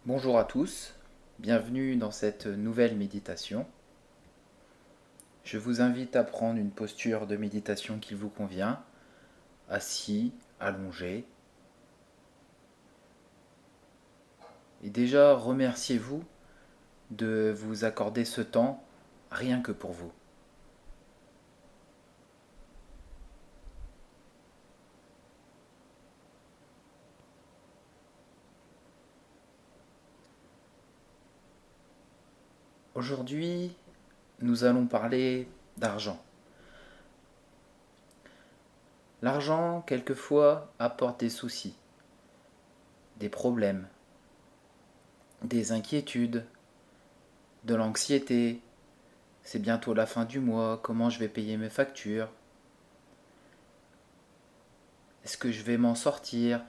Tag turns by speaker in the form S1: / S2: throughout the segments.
S1: Bonjour à tous, bienvenue dans cette nouvelle méditation. Je vous invite à prendre une posture de méditation qui vous convient, assis, allongé. Et déjà, remerciez-vous de vous accorder ce temps rien que pour vous. Aujourd'hui, nous allons parler d'argent. L'argent, quelquefois, apporte des soucis, des problèmes, des inquiétudes, de l'anxiété. C'est bientôt la fin du mois, comment je vais payer mes factures? Est-ce que je vais m'en sortir?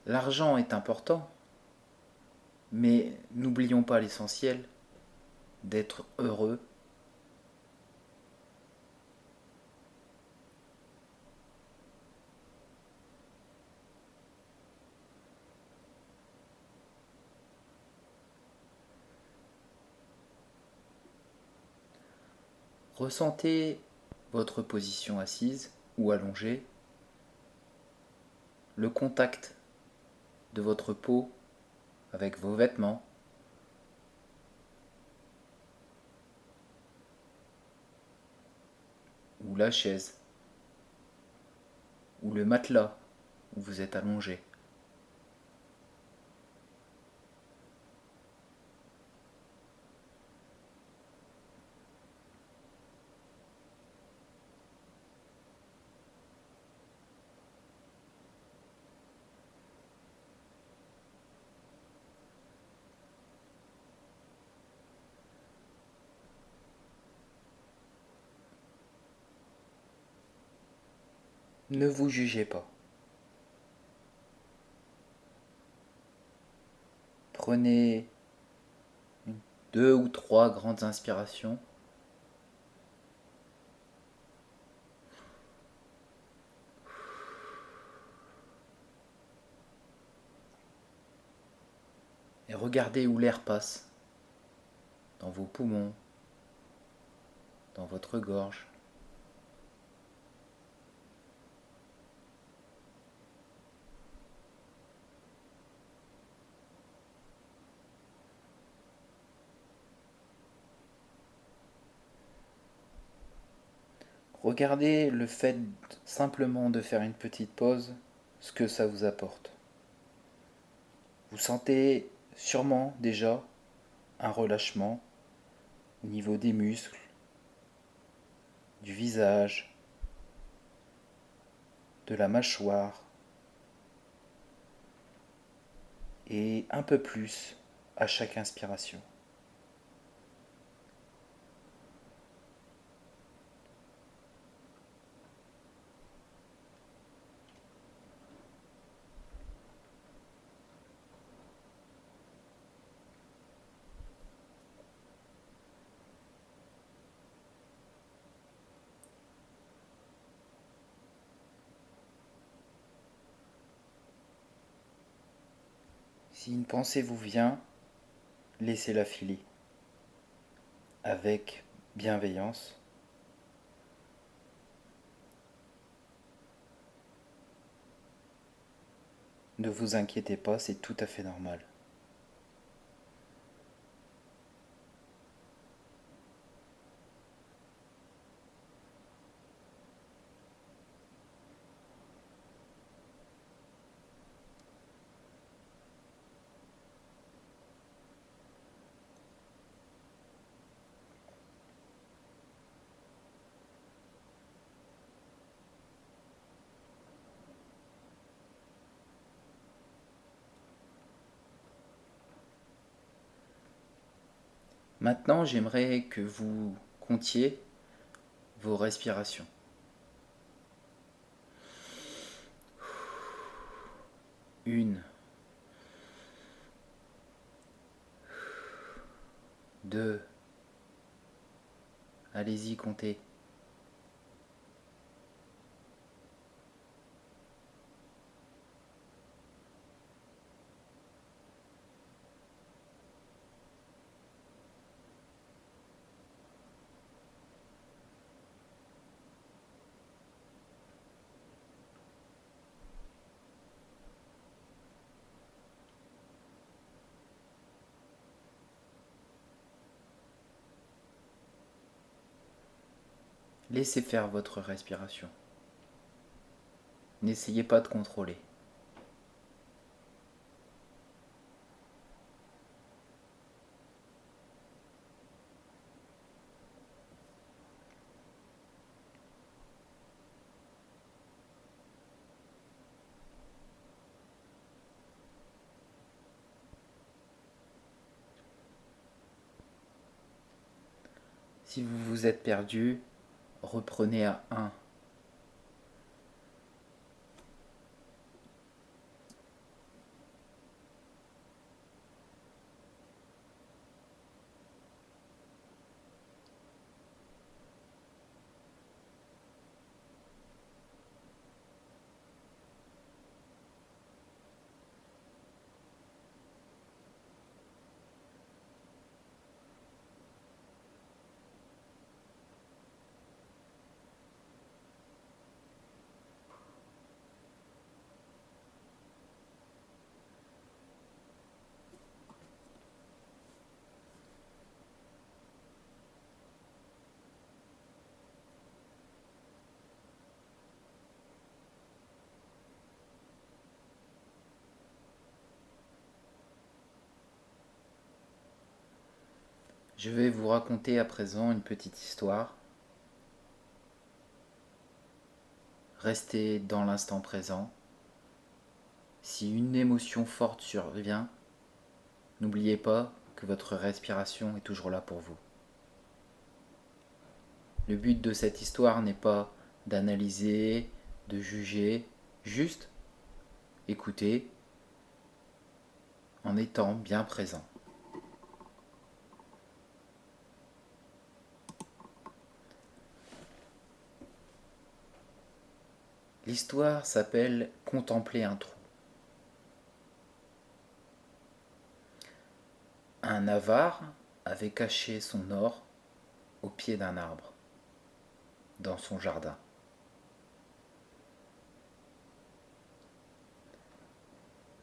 S1: L'argent est important, mais n'oublions pas l'essentiel, d'être heureux. Ressentez votre position assise ou allongée, le contact de votre peau avec vos vêtements, ou la chaise, ou le matelas où vous êtes allongé. Ne vous jugez pas. Prenez 2 ou 3 grandes inspirations. Et regardez où l'air passe, dans vos poumons, dans votre gorge. Regardez le fait simplement de faire une petite pause, ce que ça vous apporte. Vous sentez sûrement déjà un relâchement au niveau des muscles, du visage, de la mâchoire et un peu plus à chaque inspiration. Si une pensée vous vient, laissez-la filer avec bienveillance. Ne vous inquiétez pas, c'est tout à fait normal. Maintenant, j'aimerais que vous comptiez vos respirations. 1, 2, allez-y, comptez. Laissez faire votre respiration. N'essayez pas de contrôler. Si vous vous êtes perdu, reprenez à 1. Je vais vous raconter à présent une petite histoire. Restez dans l'instant présent. Si une émotion forte survient, n'oubliez pas que votre respiration est toujours là pour vous. Le but de cette histoire n'est pas d'analyser, de juger, juste écouter en étant bien présent. L'histoire s'appelle Contempler un trou. Un avare avait caché son or au pied d'un arbre, dans son jardin.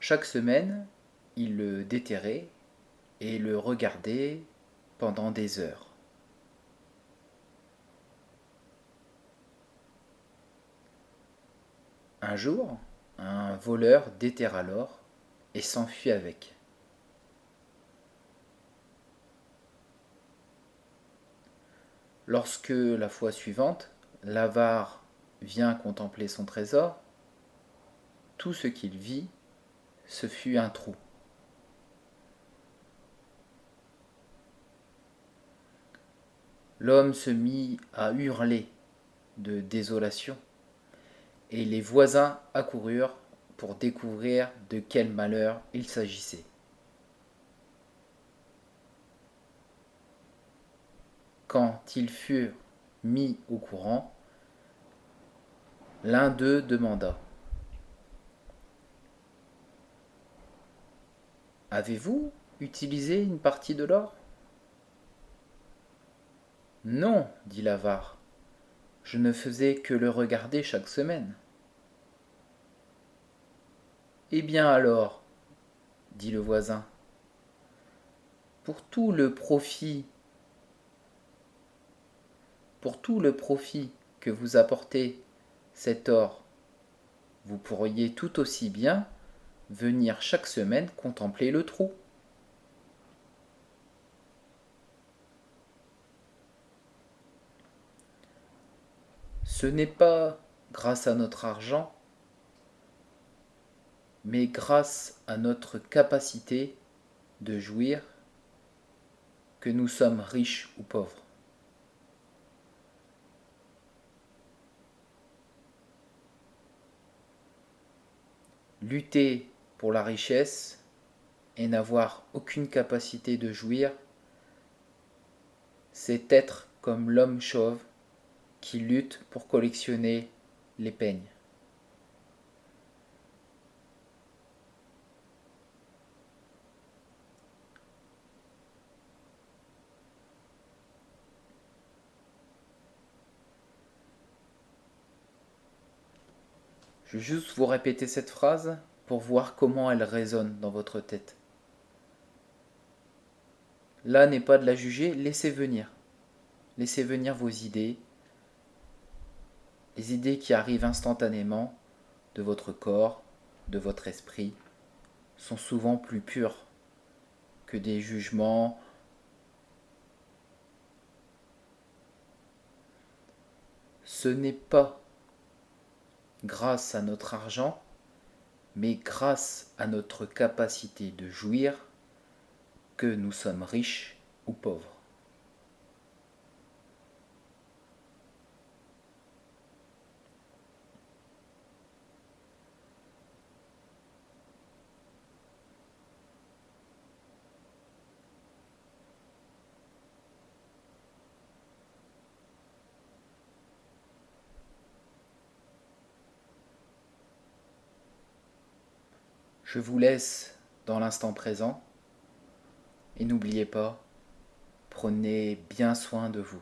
S1: Chaque semaine, il le déterrait et le regardait pendant des heures. Un jour, un voleur déterra l'or et s'enfuit avec. Lorsque, la fois suivante, l'avare vient contempler son trésor, tout ce qu'il vit, ce fut un trou. L'homme se mit à hurler de désolation, et les voisins accoururent pour découvrir de quel malheur il s'agissait. Quand ils furent mis au courant, l'un d'eux demanda : « Avez-vous utilisé une partie de l'or ? » ?»« Non, dit l'avare, je ne faisais que le regarder chaque semaine. » »« Eh bien alors, dit le voisin, pour tout le profit que vous apportez cet or, vous pourriez tout aussi bien venir chaque semaine contempler le trou. Ce n'est pas grâce à notre argent, mais grâce à notre capacité de jouir que nous sommes riches ou pauvres. Lutter pour la richesse et n'avoir aucune capacité de jouir, c'est être comme l'homme chauve qui lutte pour collectionner les peignes. Je vais juste vous répéter cette phrase pour voir comment elle résonne dans votre tête. Là n'est pas de la juger, laissez venir. Laissez venir vos idées, Les idées qui arrivent instantanément de votre corps, de votre esprit, sont souvent plus pures que des jugements. Ce n'est pas grâce à notre argent, mais grâce à notre capacité de jouir que nous sommes riches ou pauvres. Je vous laisse dans l'instant présent et n'oubliez pas, prenez bien soin de vous.